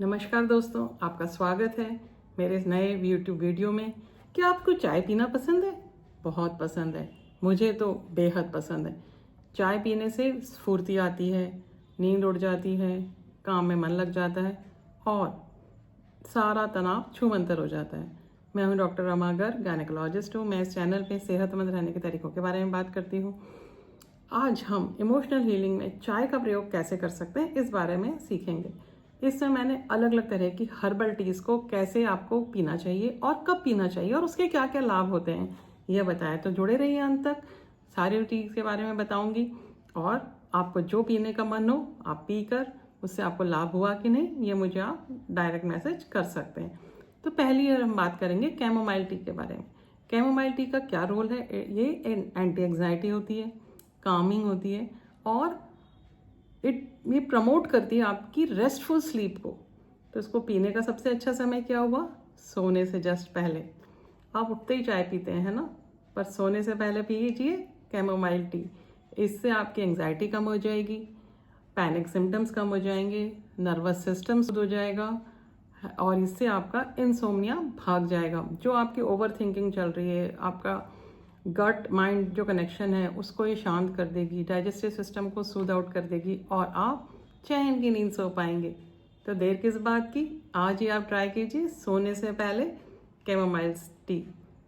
नमस्कार दोस्तों, आपका स्वागत है मेरे इस नए यूट्यूब वीडियो में। क्या आपको चाय पीना पसंद है? बहुत पसंद है। मुझे तो बेहद पसंद है। चाय पीने से स्फूर्ति आती है, नींद उड़ जाती है, काम में मन लग जाता है और सारा तनाव छूमंतर हो जाता है। मैं हूं डॉक्टर रमा गर्ग, गायनेकोलॉजिस्ट हूँ। मैं इस चैनल पे सेहतमंद रहने के तरीकों के बारे में बात करती हूँ। आज हम इमोशनल हीलिंग में चाय का प्रयोग कैसे कर सकते हैं, इस बारे में सीखेंगे। इसमें मैंने अलग अलग तरह की हर्बल टीज को कैसे आपको पीना चाहिए और कब पीना चाहिए और उसके क्या क्या लाभ होते हैं यह बताया। तो जुड़े रहिए अंत तक, सारी टीज के बारे में बताऊंगी और आपको जो पीने का मन हो आप पीकर उससे आपको लाभ हुआ कि नहीं ये मुझे आप डायरेक्ट मैसेज कर सकते हैं। तो पहली हम बात करेंगे कैमोमाइल टी के बारे में। कैमोमाइल टी का क्या रोल है? ये एंटी एंग्जाइटी होती है, कामिंग होती है और ये प्रमोट करती है आपकी रेस्टफुल स्लीप को। तो इसको पीने का सबसे अच्छा समय क्या हुआ? सोने से जस्ट पहले। आप उठते ही चाय पीते हैं, है ना? पर सोने से पहले पीजिए कैमोमाइल टी। इससे आपकी एंग्जाइटी कम हो जाएगी, पैनिक सिम्टम्स कम हो जाएंगे, नर्वस सिस्टम शुद्ध हो जाएगा और इससे आपका इंसोम्निया भाग जाएगा। जो आपकी ओवर थिंकिंग चल रही है, आपका गट माइंड जो कनेक्शन है उसको ये शांत कर देगी, डाइजेस्टिव सिस्टम को सूद आउट कर देगी और आप चैन की नींद सो पाएंगे। तो देर किस बात की, आज ही आप ट्राई कीजिए सोने से पहले कैमोमाइल टी।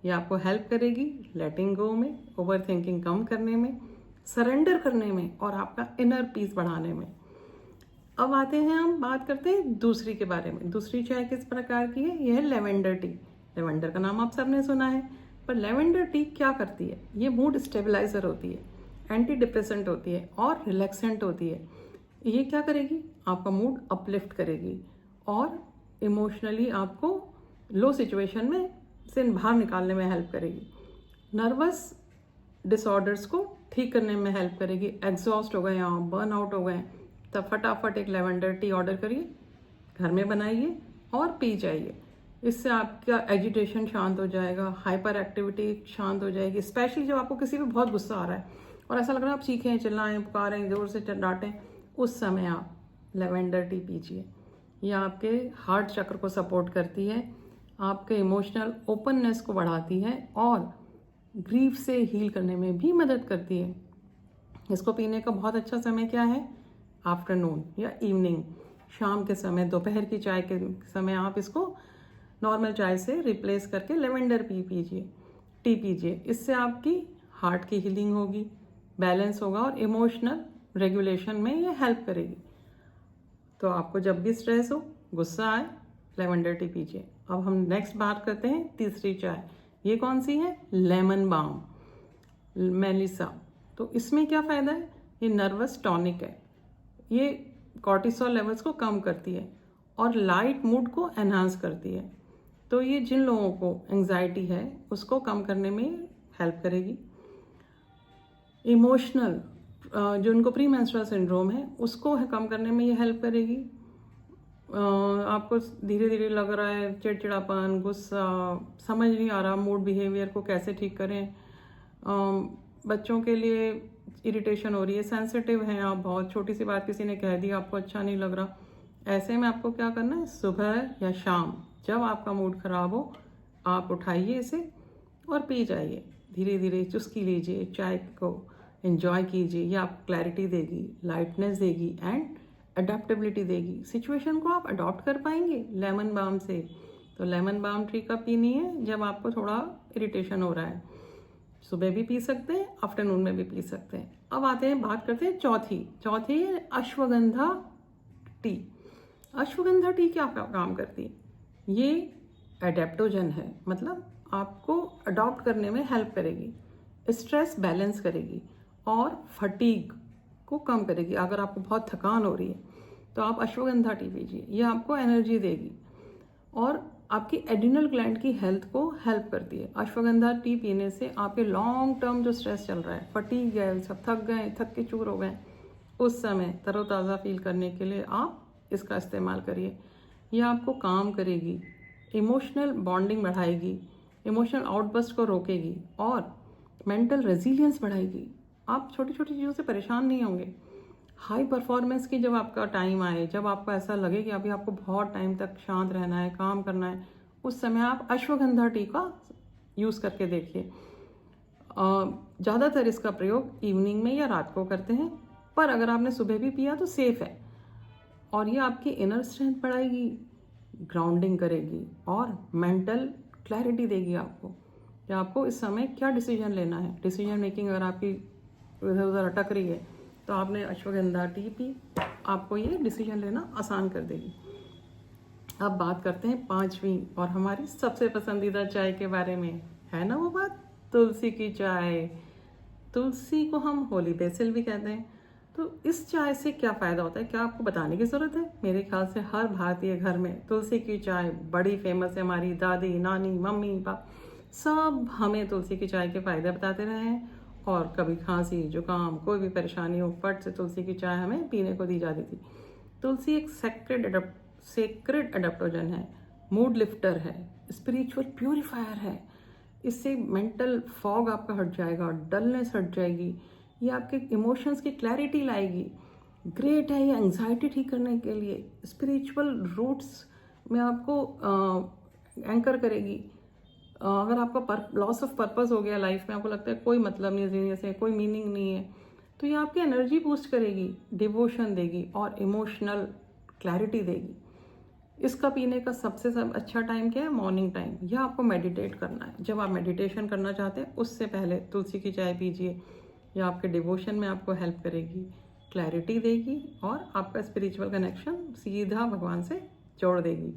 ये आपको हेल्प करेगी लेटिंग गो में, ओवर थिंकिंग कम करने में, सरेंडर करने में और आपका इनर पीस बढ़ाने में। अब आते हैं, हम बात करते हैं दूसरी के बारे में। दूसरी चाय किस प्रकार की है? यह है लेवेंडर टी। लेवेंडर का नाम आप सबने सुना है, पर लेवेंडर टी क्या करती है? ये मूड स्टेबलाइजर होती है, एंटी डिप्रेसेंट होती है और रिलैक्सेंट होती है। ये क्या करेगी? आपका मूड अपलिफ्ट करेगी और इमोशनली आपको लो सिचुएशन में से बाहर निकालने में हेल्प करेगी। नर्वस डिसऑर्डर्स को ठीक करने में हेल्प करेगी। एग्जॉस्ट हो गए आप, बर्न आउट हो गए, तब फटाफट एक लेवेंडर टी ऑर्डर करिए, घर में बनाइए और पी जाइए। इससे आपका एजिटेशन शांत हो जाएगा, हाइपर एक्टिविटी शांत हो जाएगी। स्पेशली जब आपको किसी पे बहुत गुस्सा आ रहा है और ऐसा लग रहा है आप चीखें, चिल्लाएं, पुकारें, जोर से डांटें, उस समय आप लेवेंडर टी पीजिए। यह आपके हार्ट चक्र को सपोर्ट करती है, आपके इमोशनल ओपननेस को बढ़ाती है और ग्रीफ से हील करने में भी मदद करती है। इसको पीने का बहुत अच्छा समय क्या है? आफ्टरनून या इवनिंग, शाम के समय, दोपहर की चाय के समय आप इसको नॉर्मल चाय से रिप्लेस करके लेवेंडर टी पीजिए। इससे आपकी हार्ट की हीलिंग होगी, बैलेंस होगा और इमोशनल रेगुलेशन में ये हेल्प करेगी। तो आपको जब भी स्ट्रेस हो, गुस्सा आए, लेवेंडर टी पीजिए। अब हम नेक्स्ट बात करते हैं तीसरी चाय। ये कौन सी है? Lemon balm, melissa. तो इसमें क्या फ़ायदा है? ये नर्वस टॉनिक है, ये कॉर्टिसोल लेवल्स को कम करती है और लाइट मूड को एनहांस करती है। तो ये जिन लोगों को एंजाइटी है उसको कम करने में हेल्प करेगी। इमोशनल जो उनको प्री मेंस्ट्रुअल सिंड्रोम है उसको कम करने में ये हेल्प करेगी। आपको धीरे धीरे लग रहा है चिड़चिड़ापन, गुस्सा, समझ नहीं आ रहा मूड बिहेवियर को कैसे ठीक करें। बच्चों के लिए इरिटेशन हो रही है, सेंसिटिव हैं आप, बहुत छोटी सी बात किसी ने कह दी आपको अच्छा नहीं लग रहा। ऐसे में आपको क्या करना है? सुबह या शाम जब आपका मूड खराब हो आप उठाइए इसे और पी जाइए। धीरे धीरे चुस्की लीजिए, चाय को एंजॉय कीजिए। ये आपको क्लैरिटी देगी, लाइटनेस देगी एंड अडेप्टेबिलिटी देगी। सिचुएशन को आप अडॉप्ट कर पाएंगे लेमन बाम से। तो लेमन बाम टी कब पीनी है? जब आपको थोड़ा इरिटेशन हो रहा है। सुबह भी पी सकते हैं, आफ्टरनून में भी पी सकते हैं। अब आते हैं, बात करते हैं चौथी है अश्वगंधा टी। अश्वगंधा टी क्या काम करती है? ये एडेप्टोजन है, मतलब आपको अडॉप्ट करने में हेल्प करेगी, स्ट्रेस बैलेंस करेगी और फटीग को कम करेगी। अगर आपको बहुत थकान हो रही है तो आप अश्वगंधा टी पीजिए, ये आपको एनर्जी देगी और आपकी एड्रिनल ग्लैंड की हेल्थ को हेल्प करती है। अश्वगंधा टी पीने से आपके लॉन्ग टर्म जो स्ट्रेस चल रहा है, फटीग है, सब थक के चूर हो गए, उस समय तरोताज़ा फील करने के लिए आप इसका इस्तेमाल करिए। यह आपको काम करेगी, इमोशनल बॉन्डिंग बढ़ाएगी, इमोशनल आउटबर्स्ट को रोकेगी और मेंटल रेजिलियंस बढ़ाएगी। आप छोटी छोटी चीज़ों से परेशान नहीं होंगे। हाई परफॉर्मेंस की जब आपका टाइम आए, जब आपको ऐसा लगे कि अभी आपको बहुत टाइम तक शांत रहना है, काम करना है, उस समय आप अश्वगंधा टी का यूज़ करके देखिए। ज़्यादातर इसका प्रयोग इवनिंग में या रात को करते हैं, पर अगर आपने सुबह भी पिया तो सेफ है। और ये आपकी इनर स्ट्रेंथ बढ़ाएगी, ग्राउंडिंग करेगी और मेंटल क्लैरिटी देगी आपको कि आपको इस समय क्या डिसीजन लेना है। डिसीजन मेकिंग अगर आपकी इधर उधर अटक रही है तो आपने अश्वगंधा टी पी, आपको ये डिसीजन लेना आसान कर देगी। अब बात करते हैं पांचवी और हमारी सबसे पसंदीदा चाय के बारे में, है ना वो बात, तुलसी की चाय। तुलसी को हम होली बेसिल भी कहते हैं। तो इस चाय से क्या फ़ायदा होता है, क्या आपको बताने की ज़रूरत है? मेरे ख्याल से हर भारतीय घर में तुलसी की चाय बड़ी फेमस है। हमारी दादी, नानी, मम्मी, पापा सब हमें तुलसी की चाय के फ़ायदे बताते रहे हैं। और कभी खांसी, जुकाम, कोई भी परेशानी हो, फट से तुलसी की चाय हमें पीने को दी जाती थी। तुलसी एक सेक्रेड एडाप्टोजन है, मूड लिफ्टर है, स्पिरिचुअल प्यूरिफायर है। इससे मेंटल फॉग आपका हट जाएगा, डलनेस हट जाएगी, ये आपके इमोशंस की क्लैरिटी लाएगी। ग्रेट है ये एंग्जाइटी ठीक करने के लिए, स्पिरिचुअल रूट्स में आपको एंकर करेगी। अगर आपका लॉस ऑफ पर्पस हो गया लाइफ में, आपको लगता है कोई मतलब नहीं जीने से, कोई मीनिंग नहीं है, तो ये आपकी एनर्जी बूस्ट करेगी, डिवोशन देगी और इमोशनल क्लैरिटी देगी। इसका पीने का सबसे अच्छा टाइम क्या है? मॉर्निंग टाइम, या आपको मेडिटेट करना है। जब आप मेडिटेशन करना चाहते हैं उससे पहले तुलसी की चाय पीजिए। यह आपके डिवोशन में आपको हेल्प करेगी, क्लैरिटी देगी और आपका स्पिरिचुअल कनेक्शन सीधा भगवान से जोड़ देगी।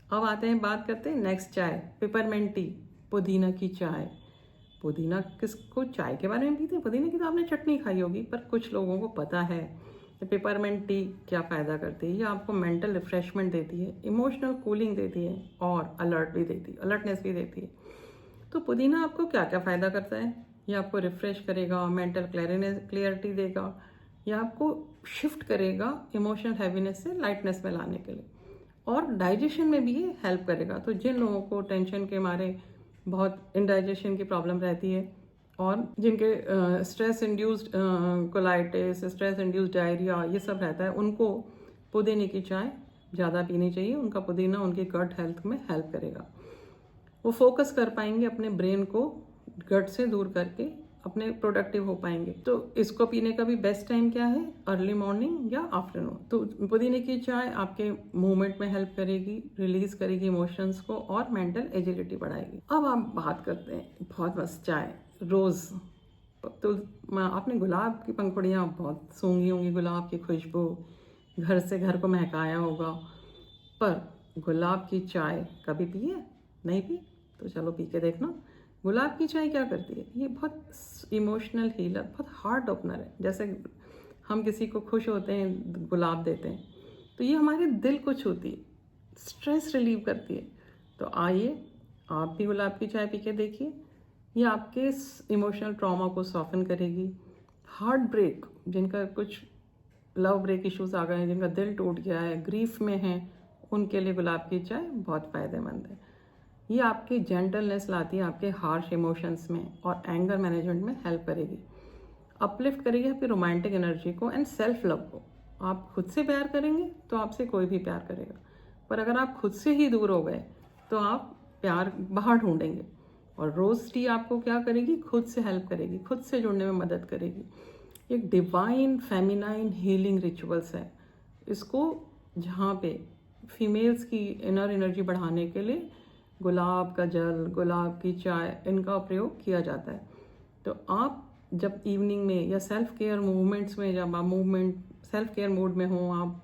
अब आते हैं, बात करते हैं नेक्स्ट चाय, पिपरमेंट टी, पुदीना की चाय। पुदीना किसको चाय के बारे में पीते हैं? पुदीना की तो आपने चटनी खाई होगी, पर कुछ लोगों को पता है कि पिपरमेंट टी क्या फ़ायदा करती है। ये आपको मेंटल रिफ्रेशमेंट देती है, इमोशनल कूलिंग देती है और अलर्टनेस भी देती है। तो पुदीना आपको क्या क्या फ़ायदा करता है? ये आपको रिफ़्रेश करेगा, मेंटल क्लियरिटी देगा, ये आपको शिफ्ट करेगा इमोशनल हैवीनेस से लाइटनेस में लाने के लिए, और डाइजेशन में भी ये हेल्प करेगा। तो जिन लोगों को टेंशन के मारे बहुत इंडाइजेशन की प्रॉब्लम रहती है और जिनके stress induced colitis, stress induced diarrhoea, ये सब रहता है, उनको पुदीने की चाय ज़्यादा पीनी चाहिए। उनका पुदीना उनकी गट हेल्थ में हेल्प करेगा। वो फोकस कर पाएंगे अपने ब्रेन को गट से दूर करके, अपने प्रोडक्टिव हो पाएंगे। तो इसको पीने का भी बेस्ट टाइम क्या है? अर्ली मॉर्निंग या आफ्टरनून। तो पुदीने की चाय आपके मूवमेंट में हेल्प करेगी, रिलीज करेगी इमोशंस को और मेंटल एजिलिटी बढ़ाएगी। अब आप बात करते हैं बहुत मस्त चाय, रोज़। तो आपने गुलाब की पंखुड़ियाँ बहुत सूंघी होंगी, गुलाब की खुशबू, घर से घर को महकाया होगा, पर गुलाब की चाय कभी पी है? नहीं पी? तो चलो पी के देखना। गुलाब की चाय क्या करती है? ये बहुत इमोशनल हीलर, बहुत हार्ट ओपनर है। जैसे हम किसी को खुश होते हैं, गुलाब देते हैं, तो ये हमारे दिल को छूती है, स्ट्रेस रिलीव करती है। तो आइए आप भी गुलाब की चाय पी के देखिए। ये आपके इमोशनल ट्रॉमा को सॉफन करेगी। हार्ट ब्रेक, जिनका कुछ लव ब्रेक इश्यूज आ गए हैं, जिनका दिल टूट गया है, ग्रीफ में है, उनके लिए गुलाब की चाय बहुत फ़ायदेमंद है। ये आपकी जेंटलनेस लाती है आपके हार्श इमोशंस में और एंगर मैनेजमेंट में हेल्प करेगी। अपलिफ्ट करेगी आपकी रोमांटिक एनर्जी को एंड सेल्फ लव को। आप खुद से प्यार करेंगे तो आपसे कोई भी प्यार करेगा, पर अगर आप खुद से ही दूर हो गए तो आप प्यार बाहर ढूंढेंगे। और रोज़ टी आपको क्या करेगी? खुद से हेल्प करेगी, खुद से जुड़ने में मदद करेगी। एक डिवाइन फेमिनाइन हीलिंग रिचुअल्स है। इसको जहाँ पे फीमेल्स की इनर एनर्जी बढ़ाने के लिए गुलाब का जल, गुलाब की चाय, इनका प्रयोग किया जाता है। तो आप जब इवनिंग में या सेल्फ केयर मूवमेंट्स में, जब आप सेल्फ केयर मोड में हो, आप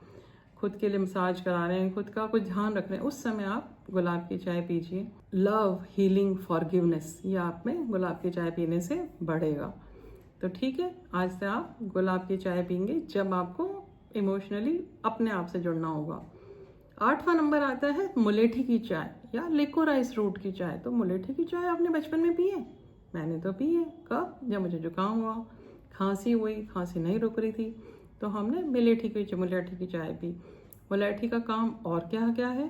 खुद के लिए मसाज करा रहे हैं, खुद का कुछ ध्यान रख रहे हैं, उस समय आप गुलाब की चाय पीजिए। लव, हीलिंग, फॉरगिवनेस, ये आप में गुलाब की चाय पीने से बढ़ेगा। तो ठीक है, आज से आप गुलाब की चाय पीएंगे जब आपको इमोशनली अपने आप से जुड़ना होगा। 8वां नंबर आता है मुलेठी की चाय या लिकोराइस रूट की चाय। तो मुलेठी की चाय आपने बचपन में पी है? मैंने तो पी है। कब? जब मुझे जुकाम हुआ, खांसी हुई, खांसी नहीं रुक रही थी, तो हमने मुलेठी की चाय पी। मुलेठी का काम और क्या क्या है?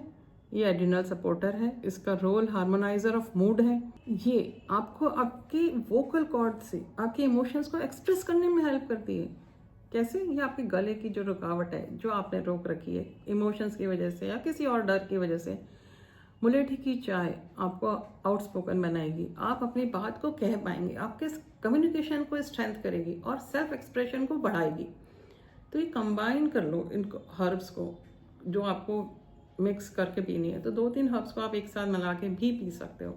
ये एड्रिनल सपोर्टर है, इसका रोल हार्मोनाइजर ऑफ मूड है। ये आपको आपके वोकल कॉर्ड से आपके इमोशंस को एक्सप्रेस करने में हेल्प करती है। कैसे? ये आपके गले की जो रुकावट है, जो आपने रोक रखी है इमोशंस की वजह से या किसी और डर की वजह से, मुलेठी की चाय आपको आउटस्पोकन बनाएगी। आप अपनी बात को कह पाएंगे, आपके कम्युनिकेशन को स्ट्रेंथ करेगी और सेल्फ एक्सप्रेशन को बढ़ाएगी। तो ये कंबाइन कर लो इनको हर्ब्स को, जो आपको मिक्स करके पीनी है। तो 2-3 हर्ब्स को आप एक साथ मिला के भी पी सकते हो।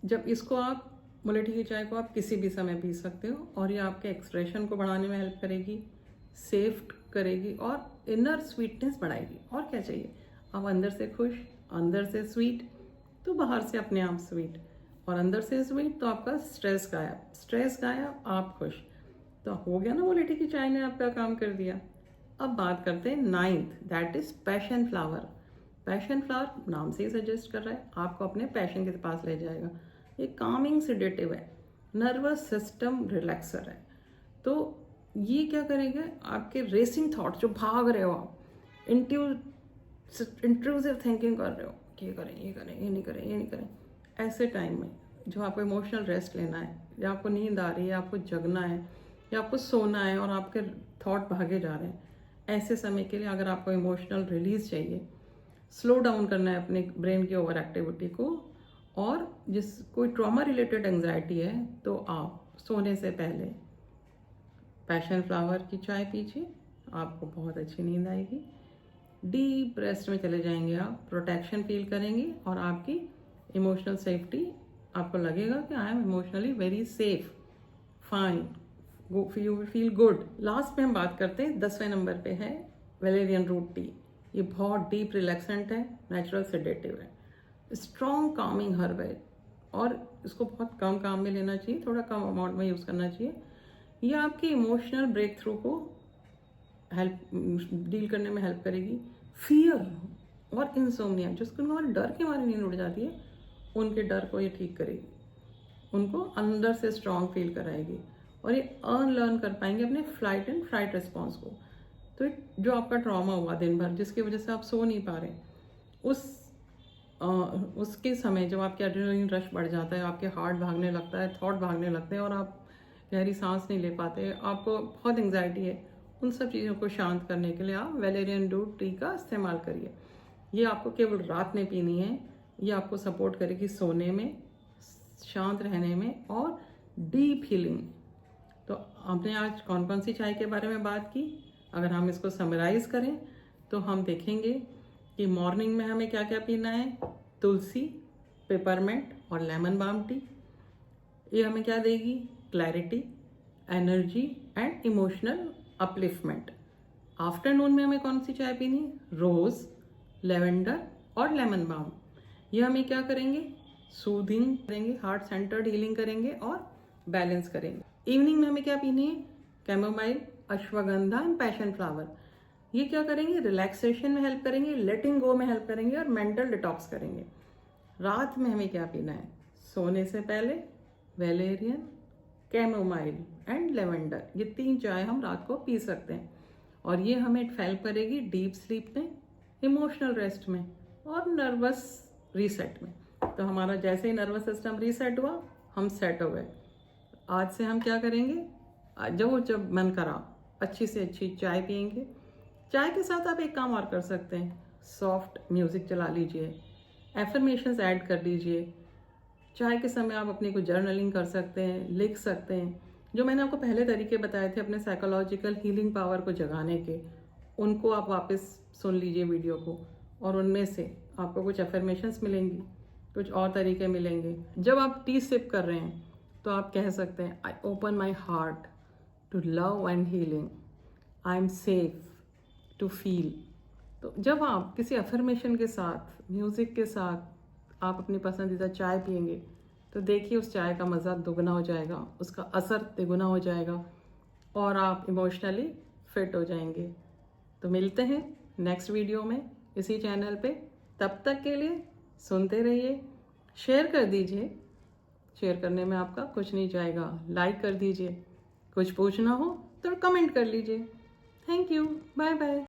जब इसको आप मुलेठी की चाय को आप किसी भी समय पी सकते हो और ये आपके एक्सप्रेशन को बढ़ाने में हेल्प करेगी, सेफ करेगी और इनर स्वीटनेस बढ़ाएगी। और क्या चाहिए? आप अंदर से खुश, अंदर से स्वीट, तो बाहर से अपने आप स्वीट, और अंदर से स्वीट तो आपका स्ट्रेस गायब, स्ट्रेस गायब, आप खुश। तो हो गया ना, मुलेठी की चाय ने आपका काम कर दिया। अब बात करते हैं 9th, that is passion flower. Passion flower नाम से ही सजेस्ट कर रहा है, आपको अपने पैशन के पास ले जाएगा। ये कामिंग सिडेटिव है, नर्वस सिस्टम रिलैक्सर है। तो ये क्या करेगा? आपके रेसिंग थॉट जो भाग रहे हो आप, इंट्रूसिव थिंकिंग कर रहे हो, ये करें, ये करें, ये नहीं करें, ये नहीं करें, ऐसे टाइम में जो आपको इमोशनल रेस्ट लेना है, या आपको नींद आ रही है, आपको जगना है, या आपको सोना है और आपके थॉट भागे जा रहे हैं, ऐसे समय के लिए अगर आपको इमोशनल रिलीज चाहिए, स्लो डाउन करना है अपने ब्रेन की ओवर एक्टिविटी को, और जिस कोई ट्रॉमा रिलेटेड एंजाइटी है, तो आप सोने से पहले पैशन फ्लावर की चाय पीजिए, आपको बहुत अच्छी नींद आएगी, डीप रेस्ट में चले जाएंगे, आप प्रोटेक्शन फील करेंगे और आपकी इमोशनल सेफ्टी, आपको लगेगा कि I am emotionally very safe, fine, you will feel good. Last में हम बात करते हैं 10वें नंबर पे है वेलेरियन रूट टी। ये बहुत डीप रिलैक्सेंट है, नेचुरल सेडेटिव है, स्ट्रॉन्ग कामिंग हर्ब है और इसको बहुत कम काम में लेना चाहिए, थोड़ा कम अमाउंट में यूज़ करना चाहिए। ये आपके इमोशनल ब्रेक थ्रू को हेल्प डील करने में हेल्प करेगी। फियर और इंसोम्निया, जिसको हमारे डर के मारे नींद उड़ जाती है, उनके डर को ये ठीक करेगी, उनको अंदर से स्ट्रॉन्ग फील कराएगी और ये अनलर्न कर पाएंगे अपने फ्लाइट एंड फ्राइट रिस्पॉन्स को। तो जो आपका ट्रॉमा हुआ दिन भर, जिसकी वजह से आप सो नहीं पा रहे, उसके समय जब आपके एड्रेनलिन रश बढ़ जाता है, आपके हार्ट भागने लगता है, थॉट भागने लगते हैं और आप गहरी सांस नहीं ले पाते, आपको बहुत एंग्जाइटी है, उन सब चीज़ों को शांत करने के लिए आप वेलेरियन रूट टी का इस्तेमाल करिए। ये आपको केवल रात में पीनी है, ये आपको सपोर्ट करेगी सोने में, शांत रहने में और डीप हीलिंग। तो हमने आज कौन कौन सी चाय के बारे में बात की? अगर हम इसको समराइज करें तो हम देखेंगे कि मॉर्निंग में हमें क्या क्या पीना है। तुलसी, पेपरमेंट और लेमन बाम टी, ये हमें क्या देगी? Clarity, energy and emotional upliftment. Afternoon में हमें कौन सी चाय पीनी है? रोज, लेवेंडर और लेमन बाम। ये हमें क्या करेंगे? सूदिंग करेंगे, हार्ट सेंटर्ड हीलिंग करेंगे और बैलेंस करेंगे। इवनिंग में हमें क्या पीनी है? Chamomile, ashwagandha and passion flower. ये क्या करेंगे? रिलैक्सेशन में हेल्प करेंगे, लेटिंग गो में हेल्प करेंगे और मेंटल डिटॉक्स करेंगे। रात में हमें क्या पीना है? सोने से पहले वेलेरियन, कैमोमाइल एंड लेवेंडर, ये 3 चाय हम रात को पी सकते हैं और ये हमें हेल्प करेगी डीप स्लीप में, इमोशनल रेस्ट में और नर्वस रीसेट में। तो हमारा जैसे ही नर्वस सिस्टम रीसेट हुआ, हम सेट हो गए। आज से हम क्या करेंगे? जब मन करा अच्छी से अच्छी चाय पियेंगे। चाय के साथ आप एक काम और कर सकते हैं, सॉफ्ट म्यूजिक चला लीजिए, एफर्मेशंस ऐड कर लीजिए। चाय के समय आप अपने को जर्नलिंग कर सकते हैं, लिख सकते हैं। जो मैंने आपको पहले तरीके बताए थे अपने साइकोलॉजिकल हीलिंग पावर को जगाने के, उनको आप वापस सुन लीजिए वीडियो को, और उनमें से आपको कुछ एफर्मेशंस मिलेंगी, कुछ और तरीके मिलेंगे। जब आप टी सिप कर रहे हैं तो आप कह सकते हैं, I open my heart to love and healing, I am safe to feel. तो जब आप किसी अफर्मेशन के साथ, म्यूज़िक के साथ आप अपनी पसंदीदा चाय पियेंगे, तो देखिए उस चाय का मज़ा दुगना हो जाएगा, उसका असर तिगुना हो जाएगा और आप इमोशनली फिट हो जाएंगे। तो मिलते हैं नेक्स्ट वीडियो में इसी चैनल पे। तब तक के लिए सुनते रहिए, शेयर कर दीजिए, शेयर करने में आपका कुछ नहीं जाएगा, लाइक कर दीजिए, कुछ पूछना हो तो कमेंट कर लीजिए। Thank you, bye bye.